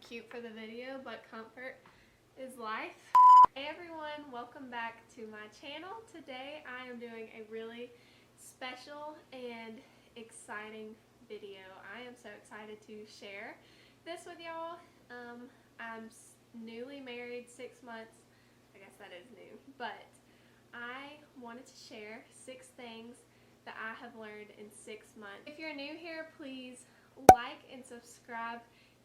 cute for the video, but comfort is life. Hey everyone, welcome back to my channel. Today I am doing a really special and exciting video. I am so excited to share this with y'all. I'm newly married, 6 months. I guess that is new, but I wanted to share 6 things that I have learned in 6 months. If you're new here, please like and subscribe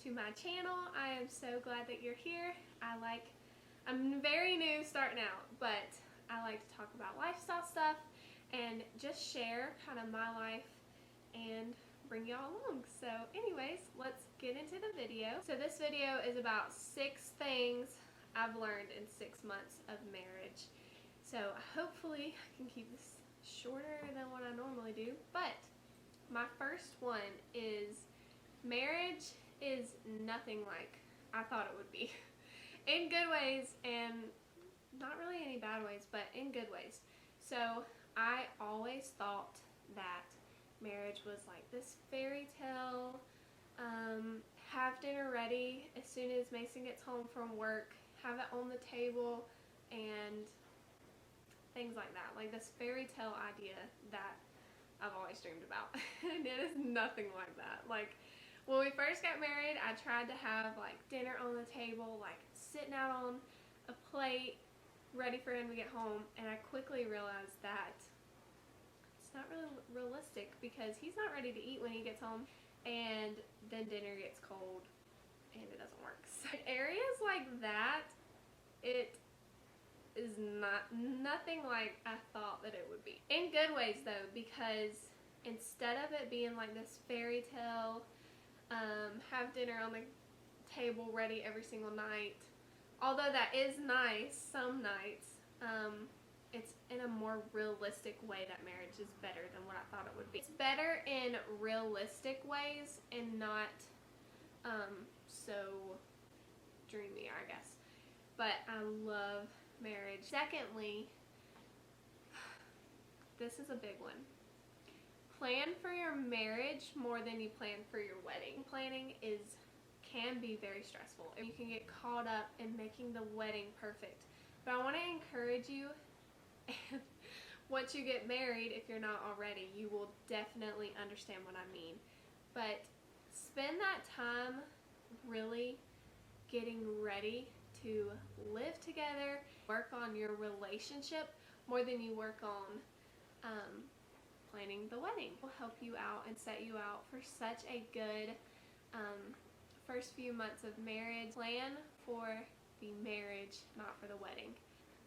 to my channel. I am so glad that you're here. I'm very new starting out, but I like to talk about lifestyle stuff and just share kind of my life and bring y'all along. So anyways, let's get into the video. So this video is about 6 things I've learned in 6 months of marriage. So hopefully I can keep this shorter than what I normally do. But my first one is marriage is nothing like I thought it would be. In good ways and not really any bad ways, but in good ways. So I always thought that marriage was like this fairy tale, have dinner ready as soon as Mason gets home from work, have it on the table, and things like that. Like this fairy tale idea that I've always dreamed about. And it is nothing like that. Like when we first got married, I tried to have like dinner on the table, like sitting out on a plate, ready for him to get home, and I quickly realized that it's not really realistic because he's not ready to eat when he gets home, and then dinner gets cold and it doesn't work. So areas like that, it is nothing like I thought that it would be. In good ways though, because instead of it being like this fairy tale, have dinner on the table ready every single night, although that is nice some nights, it's in a more realistic way that marriage is better than what I thought it would be. It's better in realistic ways and not so dreamy, I guess. But I love marriage. Secondly, this is a big one. Plan for your marriage more than you plan for your wedding. Planning can be very stressful. You can get caught up in making the wedding perfect. But I want to encourage you, once you get married, if you're not already, you will definitely understand what I mean. But spend that time really getting ready to live together, work on your relationship more than you work on planning the wedding. It will help you out and set you out for such a good first few months of marriage. Plan for the marriage, not for the wedding.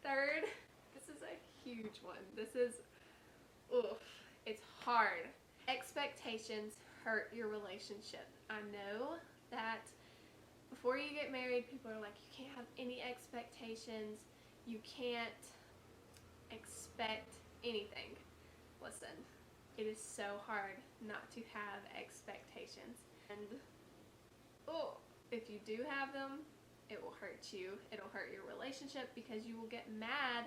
Third, this is a huge one. This is, oof, it's hard. Expectations hurt your relationship. I know that before you get married, people are like, you can't have any expectations. You can't expect anything. Listen, it is so hard not to have expectations. And if you do have them, it will hurt you. It'll hurt your relationship because you will get mad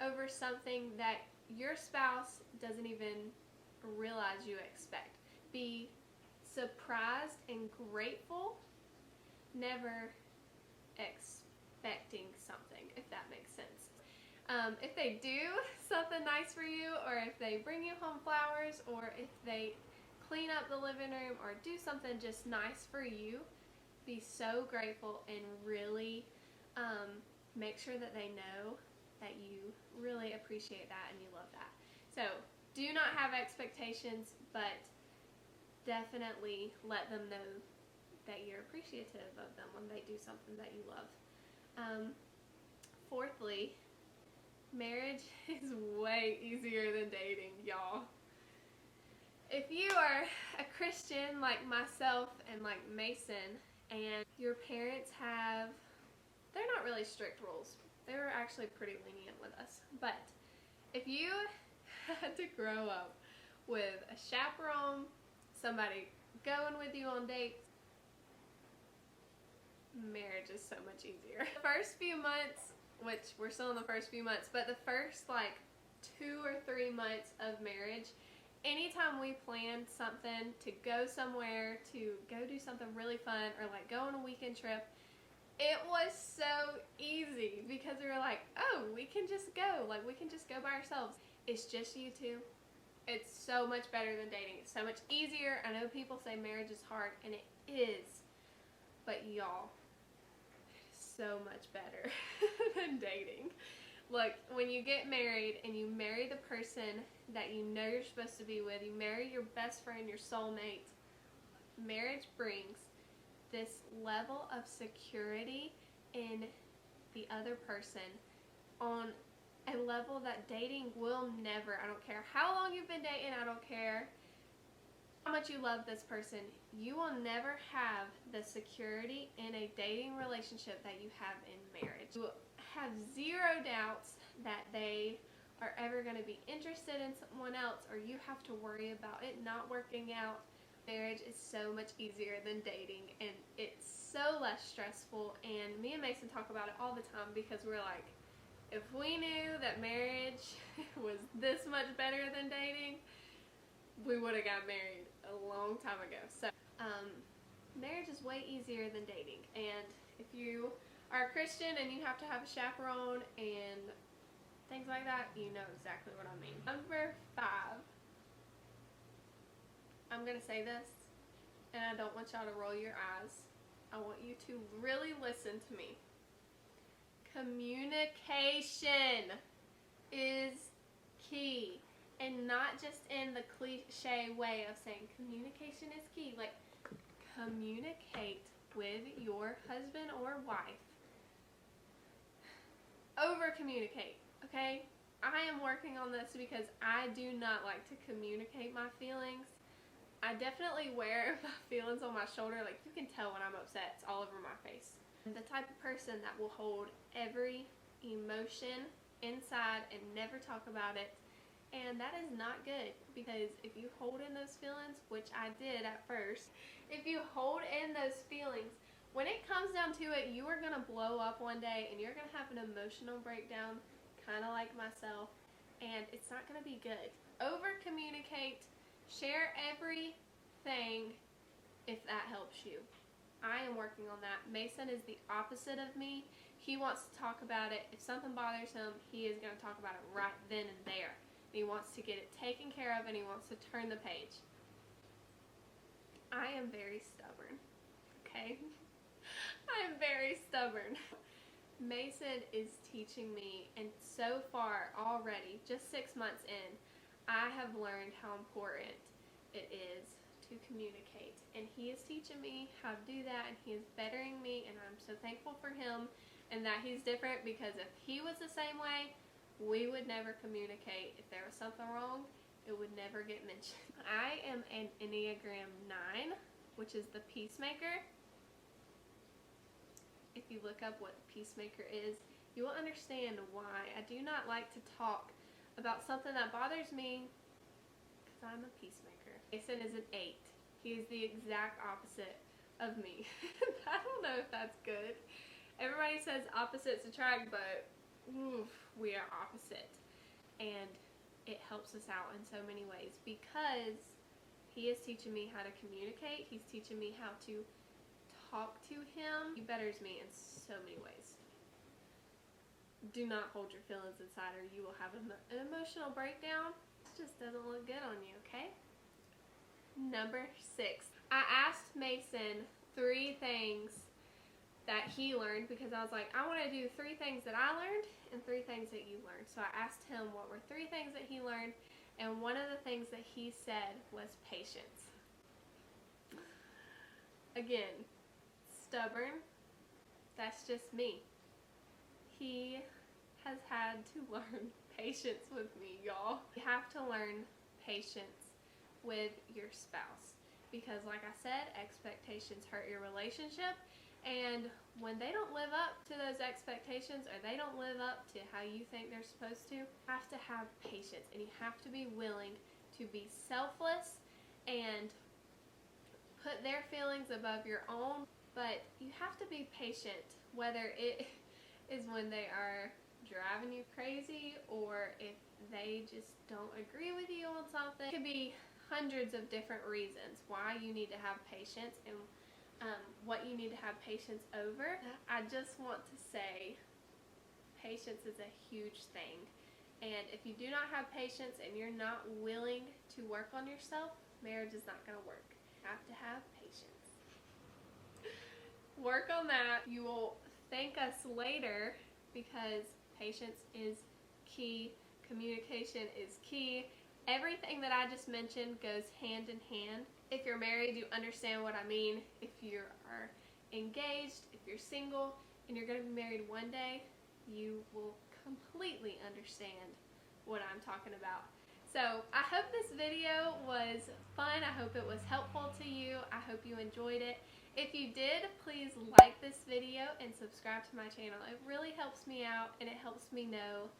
over something that your spouse doesn't even realize you expect. Be surprised and grateful, never expecting something, if that makes sense. If they do something nice for you, or if they bring you home flowers, or if they clean up the living room or do something just nice for you, be so grateful and really make sure that they know that you really appreciate that and you love that. So do not have expectations, but definitely let them know that you're appreciative of them when they do something that you love. Fourthly, marriage is way easier than dating, y'all. If you are a Christian like myself and like Mason, and your parents they're not really strict rules. They were actually pretty lenient with us. But if you had to grow up with a chaperone, somebody going with you on dates, marriage is so much easier. The first few months, which we're still in the first few months, but the first like 2 or 3 months of marriage anytime we planned something to go somewhere, to go do something really fun, or like go on a weekend trip, it was so easy because we were like, oh, we can just go. Like, we can just go by ourselves. It's just you two. It's so much better than dating. It's so much easier. I know people say marriage is hard, and it is. But y'all, it is so much better than dating. Look, when you get married and you marry the person that you know you're supposed to be with, you marry your best friend, your soulmate, marriage brings this level of security in the other person on a level that dating will never. I don't care how long you've been dating, I don't care how much you love this person, you will never have the security in a dating relationship that you have in marriage. You have zero doubts that they are ever going to be interested in someone else, or you have to worry about it not working out. Marriage is so much easier than dating, and it's so less stressful, and me and Mason talk about it all the time because we're like, if we knew that marriage was this much better than dating, we would have got married a long time ago. So marriage is way easier than dating, and if you are a Christian and you have to have a chaperone and things like that, you know exactly what I mean. Number 5. I'm going to say this, and I don't want y'all to roll your eyes. I want you to really listen to me. Communication is key. And not just in the cliche way of saying communication is key. Like, communicate with your husband or wife. Over communicate, okay? I am working on this because I do not like to communicate my feelings. I definitely wear my feelings on my shoulder. Like, you can tell when I'm upset. It's all over my face. I'm the type of person that will hold every emotion inside and never talk about it. And that is not good, because if you hold in those feelings, which I did at first, if you hold in those feelings, when it comes down to it, you are going to blow up one day and you're going to have an emotional breakdown, kind of like myself, and it's not going to be good. Over communicate, share everything if that helps you. I am working on that. Mason is the opposite of me. He wants to talk about it. If something bothers him, he is going to talk about it right then and there. He wants to get it taken care of, and he wants to turn the page. I am very stubborn, okay? I am very stubborn. Mason is teaching me, and so far already, just 6 months in, I have learned how important it is to communicate. And he is teaching me how to do that, and he is bettering me, and I'm so thankful for him and that he's different, because if he was the same way, we would never communicate. If there was something wrong, it would never get mentioned. I am an Enneagram 9, which is the peacemaker. If you look up what the peacemaker is, you will understand why I do not like to talk about something that bothers me, because I'm a peacemaker. Mason is an 8. He is the exact opposite of me. I don't know if that's good. Everybody says opposites attract, but oof, we are opposite, and it helps us out in so many ways, because he is teaching me how to communicate. He's teaching me how to talk to him. He betters me in so many ways. Do not hold your feelings inside, or you will have an emotional breakdown. It just doesn't look good on you, okay? Number 6. I asked Mason 3 things that he learned, because I was like, I want to do 3 things that I learned and 3 things that you learned. So I asked him what were 3 things that he learned, and one of the things that he said was patience. Again, stubborn. That's just me. He has had to learn patience with me, y'all. You have to learn patience with your spouse, because like I said, expectations hurt your relationship. And when they don't live up to those expectations, or they don't live up to how you think they're supposed to, you have to have patience, and you have to be willing to be selfless and put their feelings above your own. But you have to be patient, whether it is when they are driving you crazy, or if they just don't agree with you on something. It could be hundreds of different reasons why you need to have patience and what you need to have patience over. I just want to say patience is a huge thing, and if you do not have patience and you're not willing to work on yourself, marriage is not going to work. You have to have patience. Work on that. You will thank us later, because patience is key. Communication is key. Everything that I just mentioned goes hand in hand. If you're married, you understand what I mean. If you are engaged, if you're single, and you're going to be married one day, you will completely understand what I'm talking about. So I hope this video was fun. I hope it was helpful to you. I hope you enjoyed it. If you did, please like this video and subscribe to my channel. It really helps me out, and it helps me know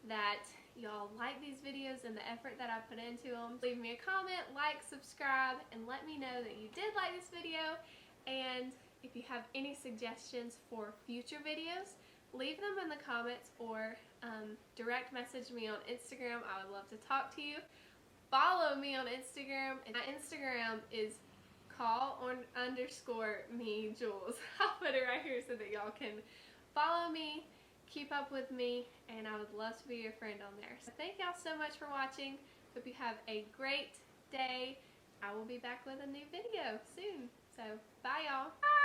that y'all like these videos and the effort that I put into them. Leave me a comment, like, subscribe, and let me know that you did like this video. And if you have any suggestions for future videos, leave them in the comments, or direct message me on Instagram. I would love to talk to you. Follow me on Instagram, and my Instagram is call_me_Jules. I'll put it right here so that y'all can follow me, keep up with me, and I would love to be your friend on there. So thank y'all so much for watching. Hope you have a great day. I will be back with a new video soon. So bye y'all. Bye.